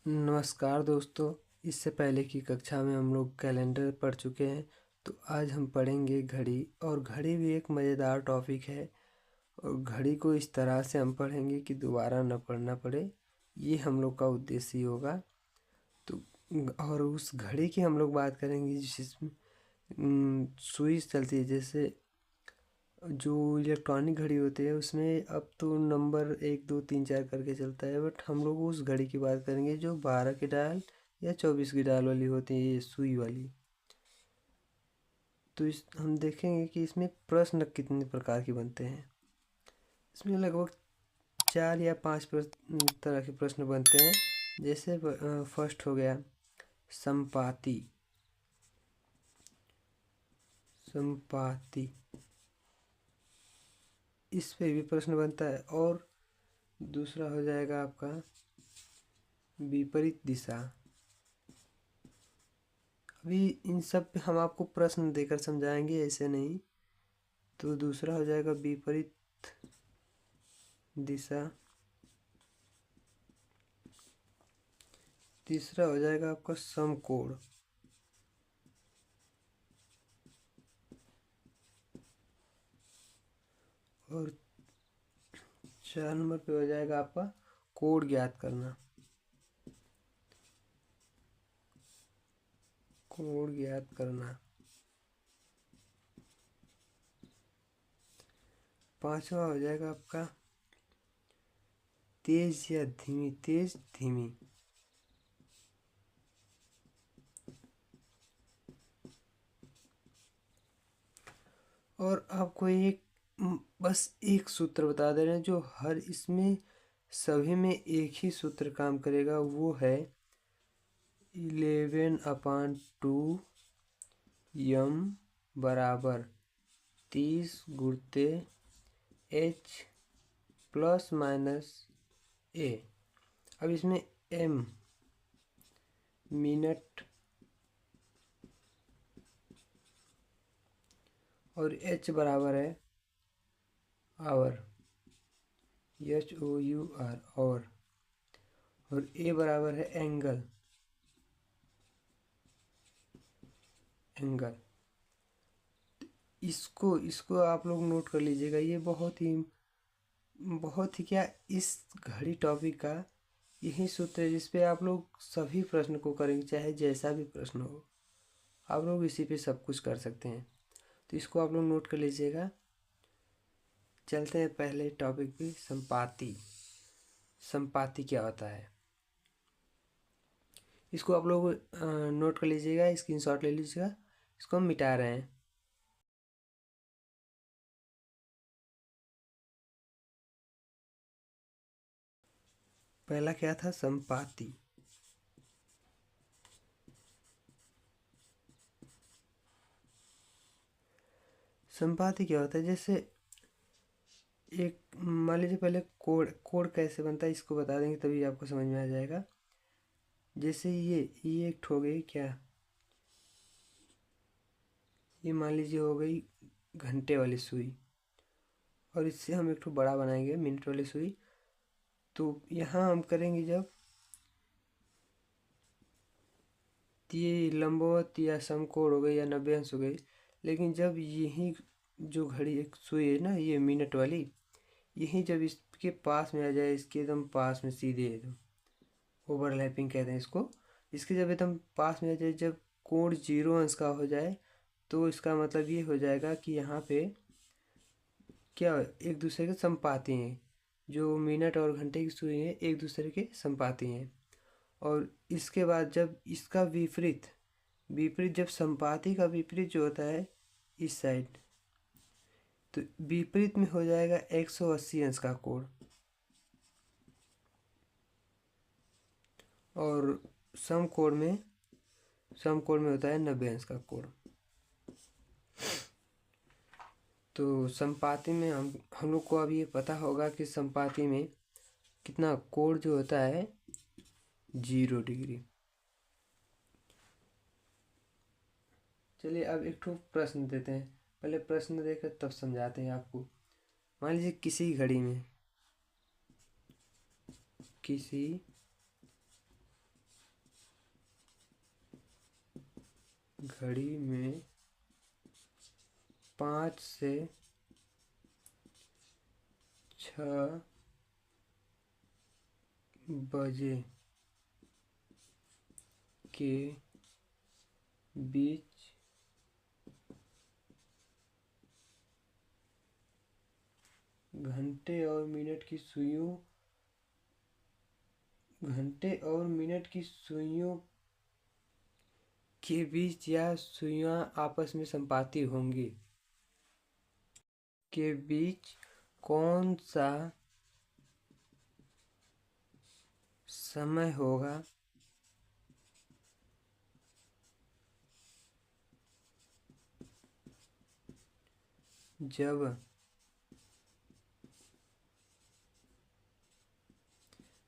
नमस्कार दोस्तों। इससे पहले की कक्षा में हम लोग कैलेंडर पढ़ चुके हैं। तो आज हम पढ़ेंगे घड़ी। और घड़ी भी एक मज़ेदार टॉपिक है और घड़ी को इस तरह से हम पढ़ेंगे कि दोबारा न पढ़ना पड़े, ये हम लोग का उद्देश्य ही होगा। तो और उस घड़ी की हम लोग बात करेंगे जिसमें सुई चलती है। जैसे जो इलेक्ट्रॉनिक घड़ी होती है उसमें अब तो नंबर 1 2 3 4 करके चलता है, बट हम लोग उस घड़ी की बात करेंगे जो 12 की डायल या 24 की डायल वाली होती है, ये सुई वाली। तो इस हम देखेंगे कि इसमें प्रश्न कितने प्रकार के बनते हैं। इसमें लगभग 4 या 5 तरह के प्रश्न बनते हैं। जैसे फर्स्ट हो गया संपाती। संपाती इस पे भी प्रश्न बनता है। और दूसरा हो जाएगा आपका विपरीत दिशा। अभी इन सब पे हम आपको प्रश्न देकर समझाएंगे, ऐसे नहीं। तो दूसरा हो जाएगा विपरीत दिशा। तीसरा हो जाएगा आपका समकोण। और 4 नंबर पे हो जाएगा आपका कोण ज्ञात करना। कोण ज्ञात करना। 5वां हो जाएगा आपका तेज या धीमी। तेज धीमी। और आपको बस एक सूत्र बता दे रहे हैं जो हर इसमें सभी में एक ही सूत्र काम करेगा, वो है 11/2 यम बराबर 30 गुणते एच प्लस माइनस ए। अब इसमें एम मिनट और एच बराबर है आवर, HOUR और ए बराबर है एंगल। एंगल इसको इसको आप लोग नोट कर लीजिएगा। ये बहुत ही क्या इस घड़ी टॉपिक का यही सूत्र है जिस पे आप लोग सभी प्रश्न को करेंगे, चाहे जैसा भी प्रश्न हो आप लोग इसी पे सब कुछ कर सकते हैं। तो इसको आप लोग नोट कर लीजिएगा। चलते हैं पहले टॉपिक पे, संपाती। संपाती क्या होता है इसको आप लोग नोट कर लीजिएगा, स्क्रीनशॉट ले लीजिएगा। इसको हम मिटा रहे हैं। पहला क्या था? संपाती। संपाती क्या होता है? जैसे एक मान लीजिए, पहले कोड कोड कैसे बनता है इसको बता देंगे तभी आपको समझ में आ जाएगा। जैसे ये एक हो गई क्या, ये मान लीजिए हो गई घंटे वाली सुई, और इससे हम एक ठो बड़ा बनाएंगे मिनट वाली सुई। तो यहाँ हम करेंगे जब ये लंबवत या समकोण हो गई या 90 अंश हो गई। लेकिन जब यही जो घड़ी एक सुई है ना, ये मिनट वाली, यही जब इसके पास में आ जाए, इसके एकदम पास में सीधे एकदम ओवरलैपिंग कहते हैं इसको। इसके जब एकदम पास में आ जाए, जब कोण 0 अंश का हो जाए, तो इसका मतलब ये हो जाएगा कि यहाँ पे क्या एक दूसरे के संपाती हैं। जो मिनट और घंटे की सुई है एक दूसरे के संपाती हैं। और इसके बाद जब इसका विपरीत विपरीत जब संपाती का विपरीत जो होता है इस साइड, तो विपरीत में हो जाएगा 180 अंश का कोण। और समकोण में होता है 90 अंश का कोण। तो संपाती में हम लोग को अब ये पता होगा कि संपाती में कितना कोण जो होता है 0 डिग्री। चलिए अब एक ठो प्रश्न देते हैं। पहले प्रश्न देकर तब समझाते हैं आपको। मान लीजिए किसी घड़ी में किसी घड़ी में 5 से 6 बजे के बीच घंटे और मिनट की सुइयों के बीच या सुइयां आपस में संपाती होंगी के बीच कौन सा समय होगा जब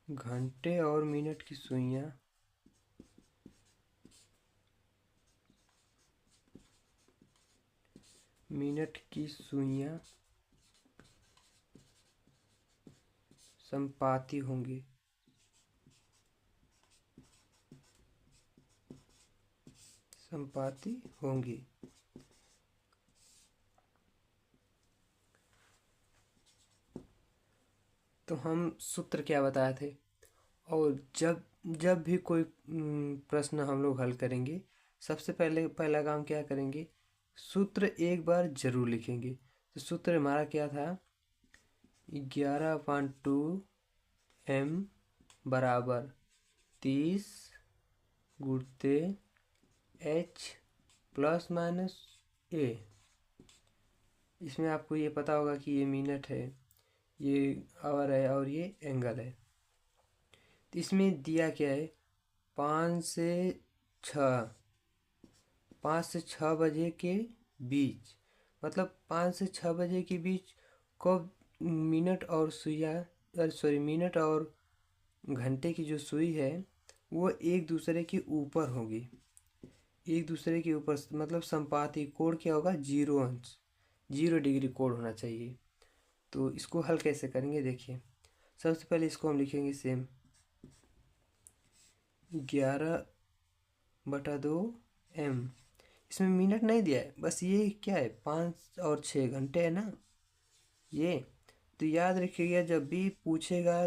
घंटे और मिनट की सुइयां संपाती होंगी। तो हम सूत्र क्या बताए थे, और जब भी कोई प्रश्न हम लोग हल करेंगे, सबसे पहला काम क्या करेंगे, सूत्र एक बार जरूर लिखेंगे। तो सूत्र हमारा क्या था, 11/2 m बराबर 30 गुणते h प्लस माइनस a। इसमें आपको ये पता होगा कि ये मिनट है, ये आवर है और ये एंगल है। तो इसमें दिया क्या है, 5 से 6 बजे के बीच, मतलब 5 से 6 बजे के बीच कब मिनट और घंटे की जो सुई है वो एक दूसरे के ऊपर होगी। एक दूसरे के ऊपर मतलब संपाती कोण क्या होगा, 0 अंश, 0 डिग्री कोण होना चाहिए। तो इसको हल कैसे करेंगे, देखिए सबसे पहले इसको हम लिखेंगे सेम 11/2 m। इसमें मिनट नहीं दिया है, बस ये क्या है, 5 और 6 घंटे है ना ये। तो याद रखिएगा जब भी पूछेगा,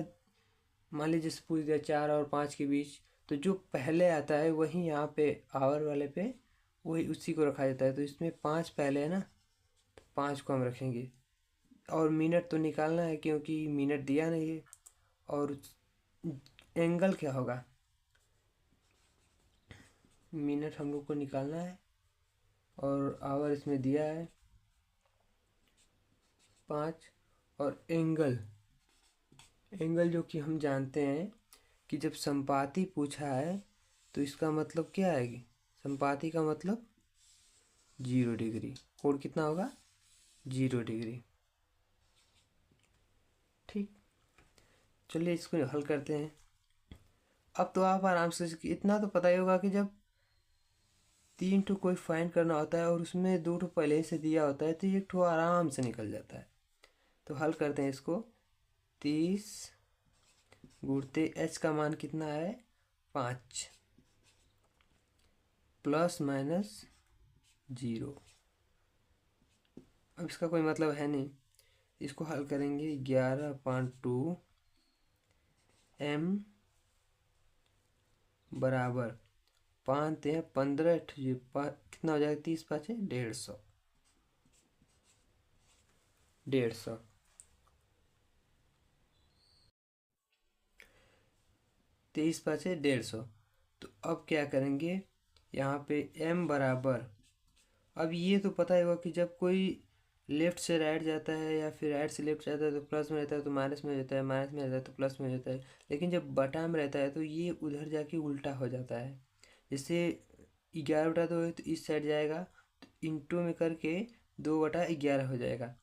मान लीजिए जैसे पूछ दिया 4 और 5 के बीच, तो जो पहले आता है वही यहाँ पे आवर वाले पे वही उसी को रखा जाता है। तो इसमें 5 पहले है ना, तो 5 को हम रखेंगे। और मिनट तो निकालना है क्योंकि मिनट दिया नहीं है। और एंगल क्या होगा, मिनट हम लोग को निकालना है और आवर इसमें दिया है 5। और एंगल जो कि हम जानते हैं कि जब संपाती पूछा है तो इसका मतलब क्या है, संपाती का मतलब 0 डिग्री। कोण कितना होगा, 0 डिग्री। ठीक, चलिए इसको हल करते हैं। अब तो आप आराम से इतना तो पता ही होगा कि जब 3 ठो कोई फाइंड करना होता है और उसमें 2 ठो पहले ही से दिया होता है तो 1 ठो आराम से निकल जाता है। तो हल करते हैं इसको, 30 गुणते h का मान कितना है, 5 प्लस माइनस 0। अब इसका कोई मतलब है नहीं, इसको हल करेंगे 11/2 m बराबर 5 या 15 कितना हो जाएगा, 30 5 150। 30 5 150। तो अब क्या करेंगे, यहाँ पे m बराबर, अब ये तो पता ही होगा कि जब कोई लेफ्ट से राइट जाता है या फिर राइट से लेफ्ट जाता है तो प्लस में रहता है, तो माइनस में हो जाता है, माइनस में रहता है तो प्लस में हो जाता है। लेकिन जब बटा में रहता है तो ये उधर जाके उल्टा हो जाता है। जैसे 11/2 है तो इस साइड जाएगा, तो इंटू में करके 2/11 हो जाएगा।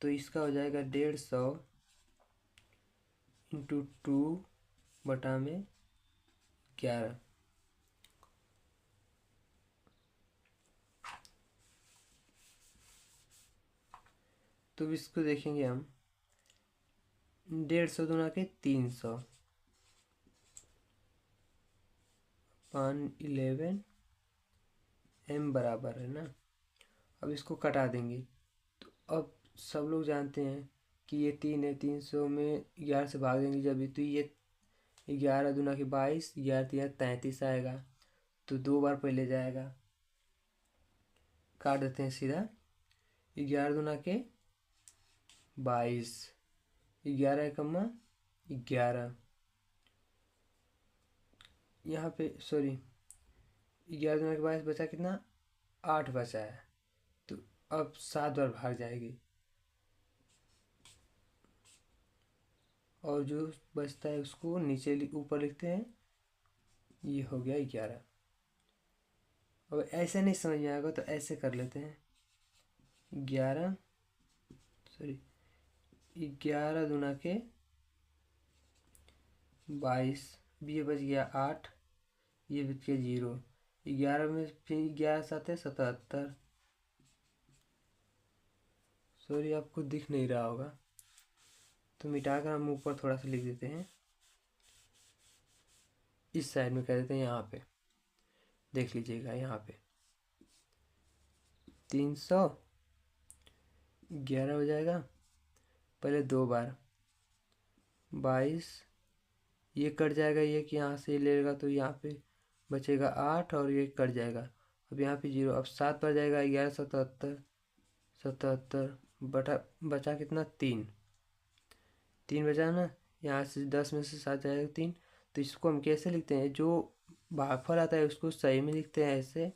तो इसका हो जाएगा 150 इंटू 2/11। तो इसको देखेंगे हम, 150 दूना के 300 11 m बराबर है ना। अब इसको कटा देंगे तो अब सब लोग जानते हैं कि ये 3 है, 300 में 11 से भाग देंगे जब भी, तो ये 11 दूना के 22, 11 तिया 33 आएगा। तो 2 बार पहले जाएगा, काट देते हैं सीधा। 11 दूना के 22, 11 कम्मा 11, यहाँ पे सॉरी 11 दूना के 22 बचा कितना, 8 बचा है। तो अब 7 बार भाग जाएगी और जो बचता है उसको नीचे ऊपर लिखते हैं। ये हो गया 11। अब ऐसे नहीं समझ में आएगा तो ऐसे कर लेते हैं। 11 सॉरी 11 दूना के 22, ये बच गया 8, ये बच गया 0। 11 में फिर 11 साथ है 77। सॉरी आपको दिख नहीं रहा होगा तो मिटाकर हम ऊपर थोड़ा सा लिख देते हैं, इस साइड में कर देते हैं। यहाँ पे देख लीजिएगा, यहाँ पे 311 हो जाएगा। पहले 2 बार 22, ये कट जाएगा, ये कि यहाँ से ले लेगा तो यहाँ पे बचेगा 8 और ये कट जाएगा। अब यहाँ पे 0, अब 7 पर जाएगा 11 77, 77 बचा कितना 3 बचा ना। यहाँ से 10 में से 7 जाएगा 3। तो इसको हम कैसे लिखते हैं, जो भागफल आता है उसको सही में लिखते हैं ऐसे,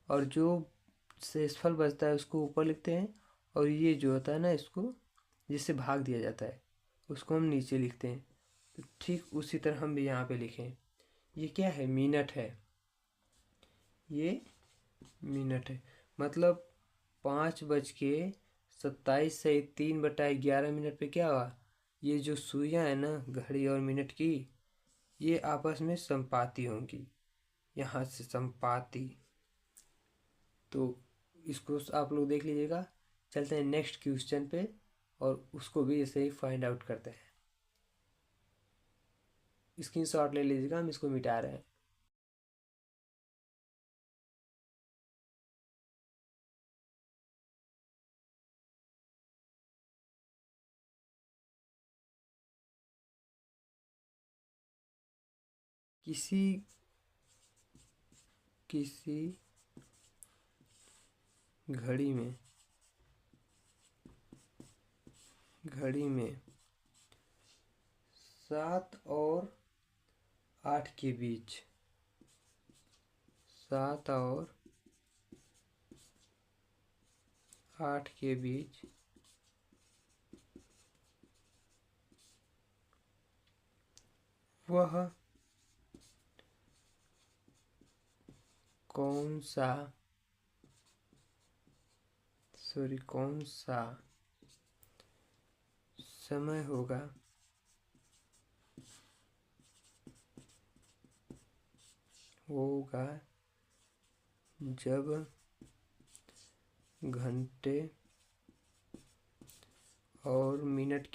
और जो शेषफल बचता है उसको ऊपर लिखते हैं, और ये जो होता है ना इसको जिससे भाग दिया जाता है उसको हम नीचे लिखते हैं। तो ठीक उसी तरह हम भी यहाँ पे लिखें। ये क्या है, मिनट है, ये मिनट है। मतलब 5:27 से 3/11 मिनट पे क्या हुआ, ये जो सुइयाँ है ना घड़ी और मिनट की, ये आपस में संपाती होंगी, यहाँ से संपाती। तो इसको आप लोग देख लीजिएगा। चलते हैं नेक्स्ट क्वेश्चन पे और उसको भी ऐसे ही फाइंड आउट करते हैं। स्क्रीनशॉट ले लीजिएगा, हम इसको मिटा रहे हैं। किसी घड़ी में 7 और 8 के बीच 7 और 8 के बीच वह कौन सा समय होगा जब घंटे और मिनट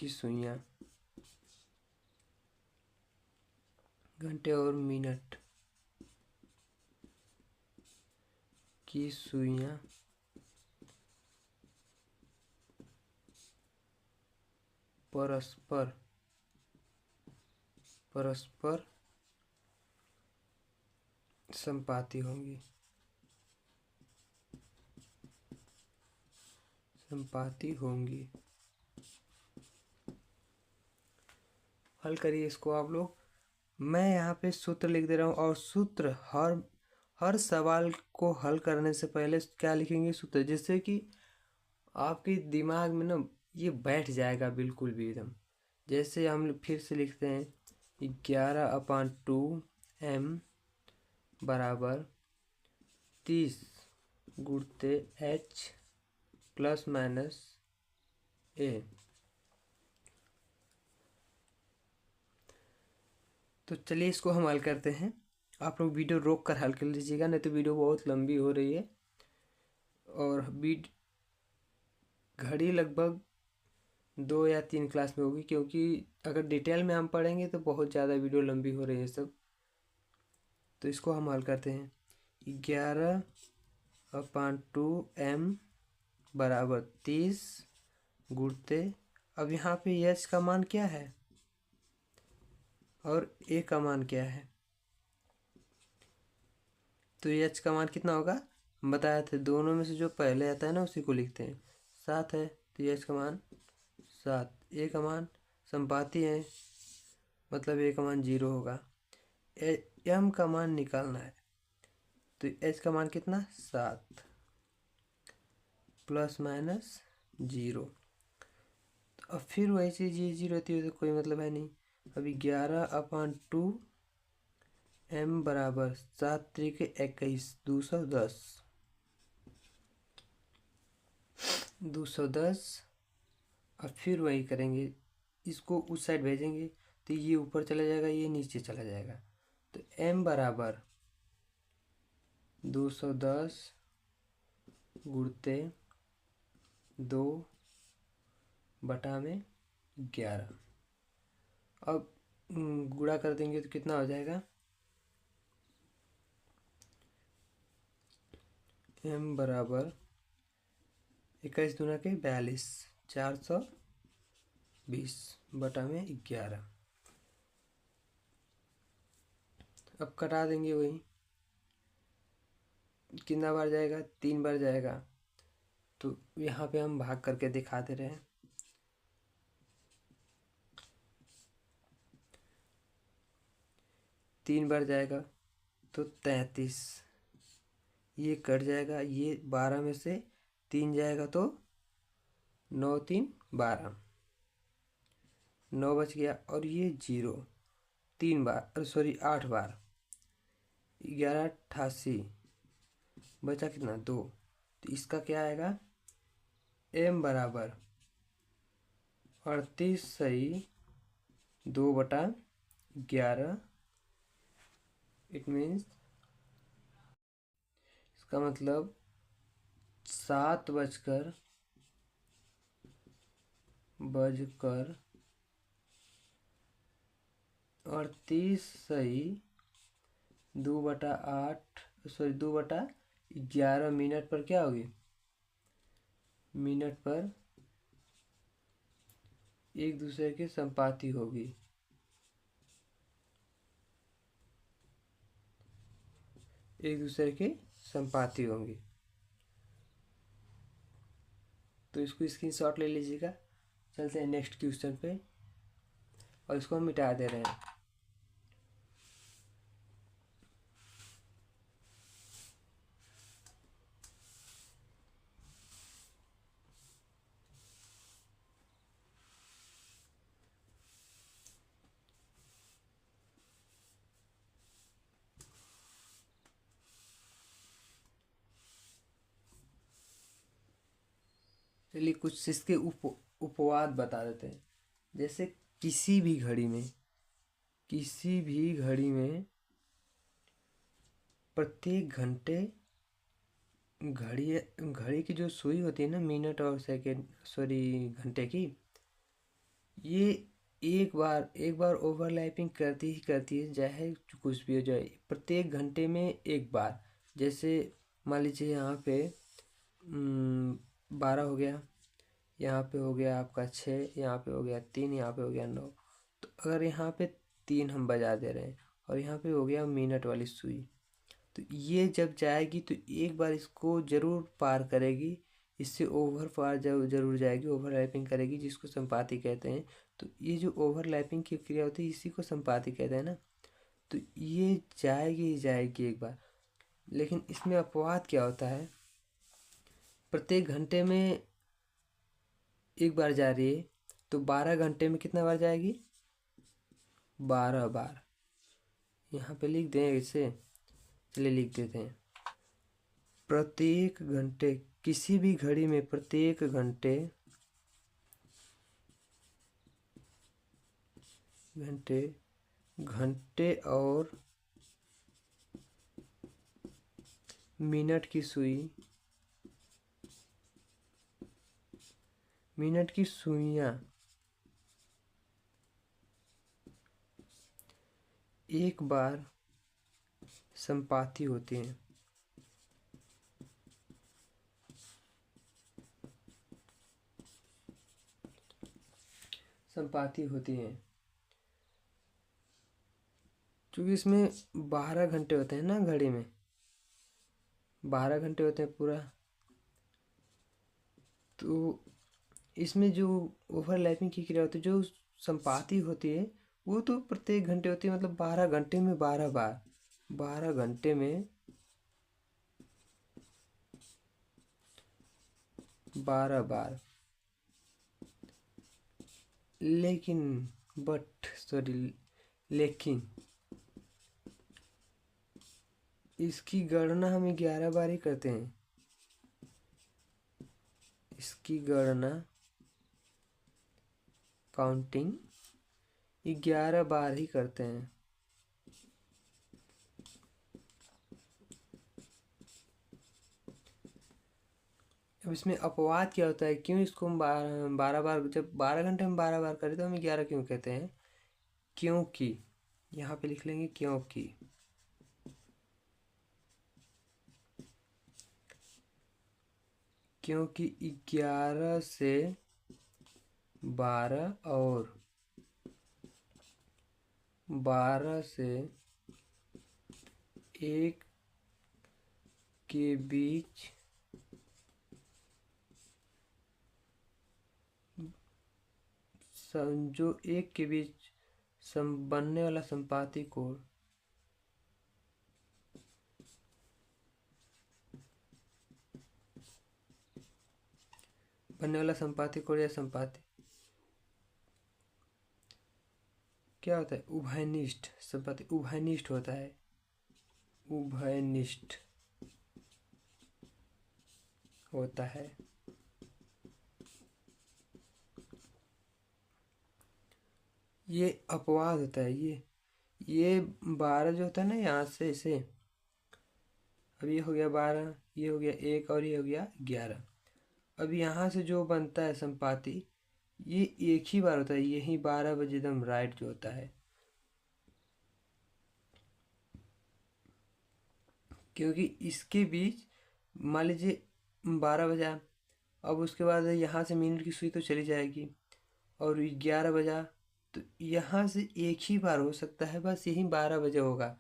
की सुइयां परस्पर संपाती होंगी। हल करिए इसको आप लोग। मैं यहाँ पे सूत्र लिख दे रहा हूँ, और सूत्र हर सवाल को हल करने से पहले क्या लिखेंगे, सूत्र, जिससे कि आपके दिमाग में ना ये बैठ जाएगा बिल्कुल भी एकदम। जैसे हम फिर से लिखते हैं 11/2m बराबर 30 गुणते h प्लस माइनस a। तो चलिए इसको हम हल करते हैं। आप लोग वीडियो रोक कर हल कर लीजिएगा, नहीं तो वीडियो बहुत लंबी हो रही है। और घड़ी लगभग 2 या 3 क्लास में होगी, क्योंकि अगर डिटेल में हम पढ़ेंगे तो बहुत ज़्यादा वीडियो लंबी हो रही है सब। तो इसको हम हल करते हैं। 11 अपान 2m बराबर 30 गुणते, अब यहाँ पे h का मान क्या है और a का मान क्या है, तो h का मान कितना होगा, हम बताए थे दोनों में से जो पहले आता है ना उसी को लिखते हैं। 7 है तो h का मान 7, a का मान संपाती है मतलब a का मान 0 होगा। m का मान निकालना है तो h का मान कितना 7 प्लस माइनस 0। अब फिर वही चीज़ ये 0 रहती है तो कोई मतलब है नहीं। अभी 11/2 m बराबर 7 त्रिके 21 210। अब फिर वही करेंगे, इसको उस साइड भेजेंगे तो ये ऊपर चला जाएगा ये नीचे चला जाएगा, तो m बराबर 210 गुणते 2/11। अब गुणा कर देंगे तो कितना हो जाएगा, m बराबर 21 दूना के 42 420/11। अब कटा देंगे, वही कितना बार जाएगा 3 बार जाएगा, तो यहाँ पे हम भाग करके दिखा दे रहे हैं। तीन बार जाएगा तो 33, ये कट जाएगा, ये 12 में से 3 जाएगा तो 9 3 12, 9 बच गया, और ये 0 3 बार सॉरी 8 बार 11 88, बचा कितना 2, तो इसका क्या आएगा m बराबर 38 सही 2/11। इट मीन्स इसका मतलब 7:38 सही 2/11 मिनट पर क्या होगी, मिनट पर एक दूसरे के संपाती होगी। एक दूसरे के संपाती होंगी, तो इसको स्क्रीनशॉट ले लीजिएगा। चलते हैं नेक्स्ट क्वेश्चन पे, और इसको हम मिटा दे रहे हैं। चलिए कुछ इसके उपवाद बता देते हैं। जैसे किसी भी घड़ी में प्रत्येक घंटे घड़ी घड़ी की जो सुई होती है ना, मिनट और सेकेंड सॉरी घंटे की, ये एक बार ओवरलैपिंग करती ही करती है, चाहे कुछ भी हो जाए। प्रत्येक घंटे में एक बार, जैसे मान लीजिए यहाँ पे 12 हो गया, यहाँ पे हो गया आपका 6, यहाँ पे हो गया 3, यहाँ पे हो गया 9। तो अगर यहाँ पे 3 हम बजा दे रहे हैं और यहाँ पे हो गया मिनट वाली सुई, तो ये जब जाएगी तो एक बार इसको ज़रूर पार करेगी, इससे ओवर पार जरूर जाएगी, ओवरलैपिंग करेगी, जिसको संपाती कहते हैं। तो ये जो ओवरलैपिंग की क्रिया होती है इसी को संपाती कहते हैं ना। तो ये जाएगी ही जाएगी एक बार, लेकिन इसमें अपवाद क्या होता है, प्रत्येक घंटे में एक बार जा रही है तो 12 घंटे में कितना बार जाएगी, 12 बार। यहाँ पे लिख दें इसे, चलिए लिख देते हैं। प्रत्येक घंटे, किसी भी घड़ी में प्रत्येक घंटे और मिनट की सुइयां एक बार संपाती होती हैं। संपाति होती हैं। क्योंकि इसमें 12 घंटे होते हैं ना, घड़ी में 12 घंटे होते हैं पूरा। तो इसमें जो ओवरलैपिंग की क्रिया होती है, जो संपाति होती है, वो तो प्रत्येक घंटे होती है, मतलब 12 घंटे में 12 बार, 12 घंटे में 12 बार। लेकिन लेकिन इसकी गणना हम 11 बार ही करते हैं। इसकी गणना काउंटिंग 11 बार ही करते हैं। अब इसमें अपवाद क्या होता है, क्यों इसको हम 12 बार, जब 12 घंटे में 12 बार करें तो हम 11 क्यों कहते हैं? क्योंकि यहाँ पे लिख लेंगे क्योंकि 11 से 12 और 12 से 1 के बीच जो 1 के बीच बनने वाला संपाति कोण या संपाति क्या होता है? उभयनिष्ठ संपाति उभयनिष्ठ होता है। उभयनिष्ठ होता है। ये अपवाद होता है। ये 12 जो होता है ना, यहाँ से इसे, अब ये हो गया 12, ये हो गया 1 और ये हो गया 11। अब यहाँ से जो बनता है संपाति, ये एक ही बार होता है, यही 12 बजे एकदम राइट जो होता है। क्योंकि इसके बीच मान लीजिए 12 बजा, अब उसके बाद यहाँ से मिनट की सुई तो चली जाएगी, और 11 बजा, तो यहाँ से एक ही बार हो सकता है, बस यही 12 बजे होगा,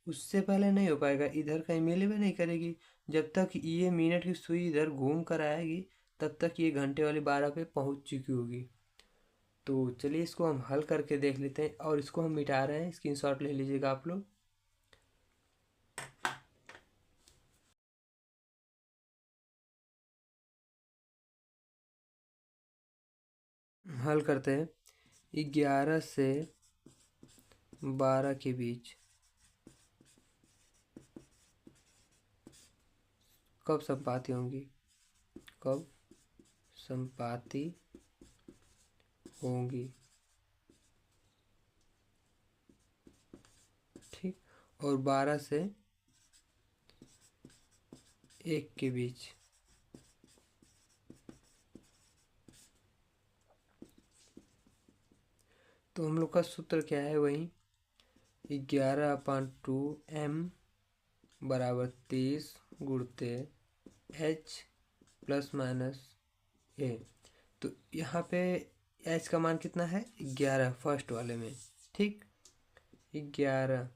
उससे पहले नहीं हो पाएगा। इधर कहीं मिले भी नहीं करेगी। जब तक ये मिनट की सुई इधर घूम कर आएगी, तब तक ये घंटे वाली 12 पे पहुँच चुकी होगी। तो चलिए इसको हम हल करके देख लेते हैं, और इसको हम मिटा रहे हैं, स्क्रीनशॉट ले लीजिएगा आप लोग। हल करते हैं। 11 से 12 के बीच कब संपाति होंगी? कब संपाति होंगी? ठीक। और 12 से 1 के बीच तो हम लोग का सूत्र क्या है? वही 11/2m बराबर 30 गुणते h प्लस माइनस a। तो यहाँ पे h का मान कितना है? 11 फर्स्ट वाले में। ठीक, 11,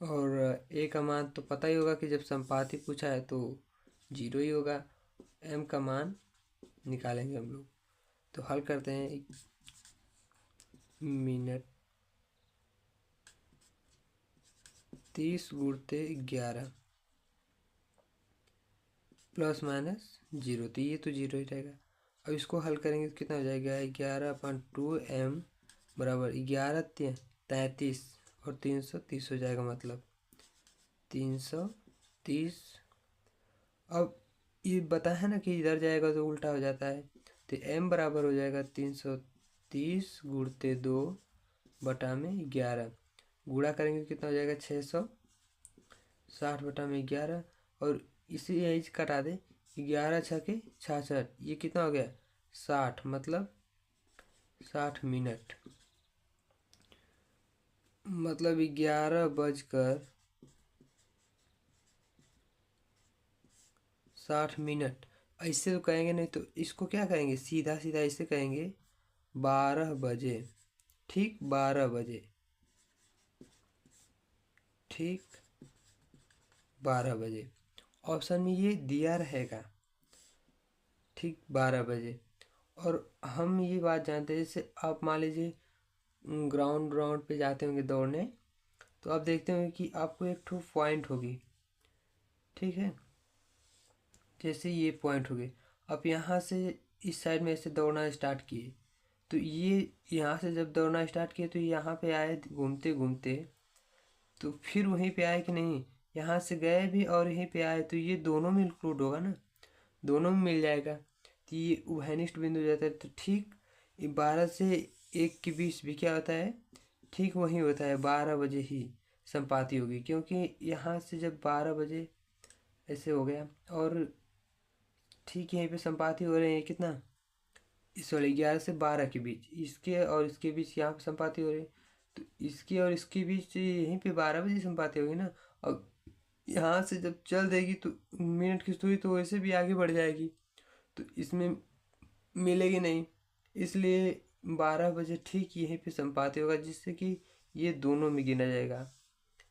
और a का मान तो पता ही होगा कि जब संपाति पूछा है तो 0 ही होगा। m का मान निकालेंगे हम लोग। तो हल करते हैं। मिनट 30 गुणते 11 प्लस माइनस 0, तो ये तो 0 ही रहेगा। अब इसको हल करेंगे तो कितना हो जाएगा? 11/2m बराबर 11×33 और 330 हो जाएगा, मतलब 330। अब ये बता है ना कि इधर जाएगा तो उल्टा हो जाता है, तो m बराबर हो जाएगा 330 गुणते 2 बटा में 11। गुणा करेंगे तो कितना हो जाएगा? 660 बटा में 11, और इसी यही कटा दे, 11 छके 66, ये कितना हो गया? 60, मतलब 60 मिनट, मतलब 11:60। ऐसे तो कहेंगे नहीं, तो इसको क्या कहेंगे, सीधा सीधा ऐसे कहेंगे 12 बजे। ठीक, 12 बजे। ठीक, 12 बजे ऑप्शन में ये दिया रहेगा। ठीक, 12 बजे। और हम ये बात जानते हैं, जैसे आप मान लीजिए ग्राउंड ग्राउंड पे जाते होंगे दौड़ने, तो आप देखते होंगे कि आपको एक ठो पॉइंट होगी। ठीक है, जैसे ये पॉइंट हो गए। आप यहाँ से इस साइड में ऐसे दौड़ना स्टार्ट किए, तो ये यहाँ से जब दौड़ना स्टार्ट किए तो यहाँ पे आए घूमते घूमते, तो फिर वहीं पे आए कि नहीं, यहाँ से गए भी और यहीं पे आए, तो ये दोनों में इंक्लूड होगा ना, दोनों में मिल जाएगा, तो ये उभयनिष्ठ बिंदु हो जाता है। तो ठीक 12 से 1 के बीच भी क्या होता है, ठीक वही होता है, 12 बजे ही संपाति होगी, क्योंकि यहाँ से जब 12 बजे ऐसे हो गया और ठीक यहीं पे संपाति हो रहे हैं कितना, इस वाले 11 से 12 के बीच, इसके और इसके बीच यहाँ पे संपाति हो रही है, तो इसके और इसके बीच यहीं पे 12 बजे संपाति होगी ना। और यहाँ से जब चल देगी तो मिनट की दूरी तो वैसे भी आगे बढ़ जाएगी, तो इसमें मिलेगी नहीं, इसलिए 12 बजे ठीक यहीं पे संपाति होगा, जिससे कि ये दोनों में गिना जाएगा,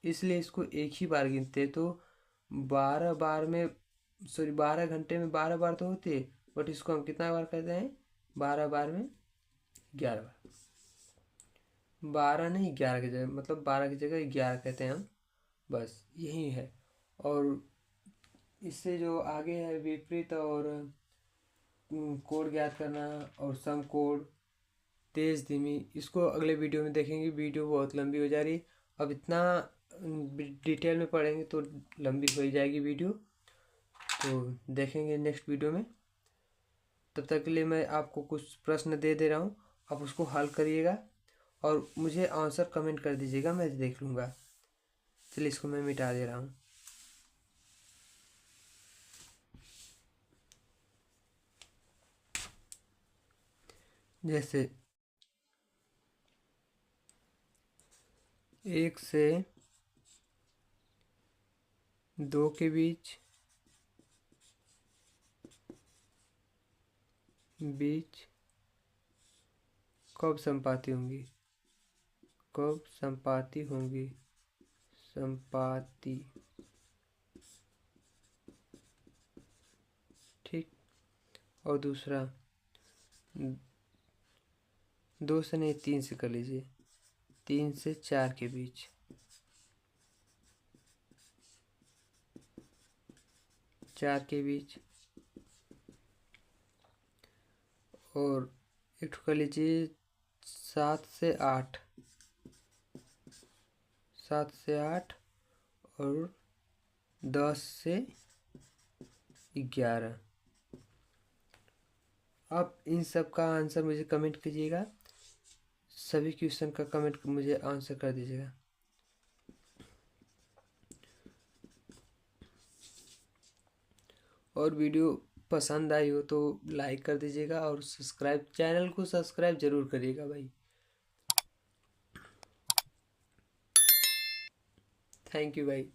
इसलिए इसको एक ही बार गिनते हैं। तो 12 बार में, सॉरी 12 घंटे में 12 बार तो होती है, बट इसको हम कितना बार कहते हैं, 12 बार में 11 बार। 12 नहीं, 11 की जगह, मतलब 12 की जगह 11 कहते हैं हम, बस यही है। और इससे जो आगे है विपरीत और कोड ज्ञात करना और सम कोड, तेज धीमी, इसको अगले वीडियो में देखेंगे, वीडियो बहुत लंबी हो जा रही। अब इतना डिटेल में पढ़ेंगे तो लंबी हो ही जाएगी वीडियो, तो देखेंगे नेक्स्ट वीडियो में। तब तक के लिए मैं आपको कुछ प्रश्न दे दे रहा हूँ, आप उसको हल करिएगा और मुझे आंसर कमेंट कर दीजिएगा, मैं देख लूँगा। चलिए इसको मैं मिटा दे रहा हूँ। जैसे 1 से 2 के बीच कब संपाति होंगी, कब संपाति होंगी, संपाति। ठीक, और दूसरा 2 से नहीं, 3 से कर लीजिए, 3 से 4 के बीच, 4 के बीच। और एक कर लीजिए 7 से 8, 7 से 8 और 10 से 11। आप इन सब का आंसर मुझे कमेंट कीजिएगा, सभी क्वेश्चन का कमेंट मुझे आंसर कर दीजिएगा। और वीडियो पसंद आई हो तो लाइक कर दीजिएगा और सब्सक्राइब, चैनल को सब्सक्राइब जरूर करिएगा भाई। थैंक यू भाई।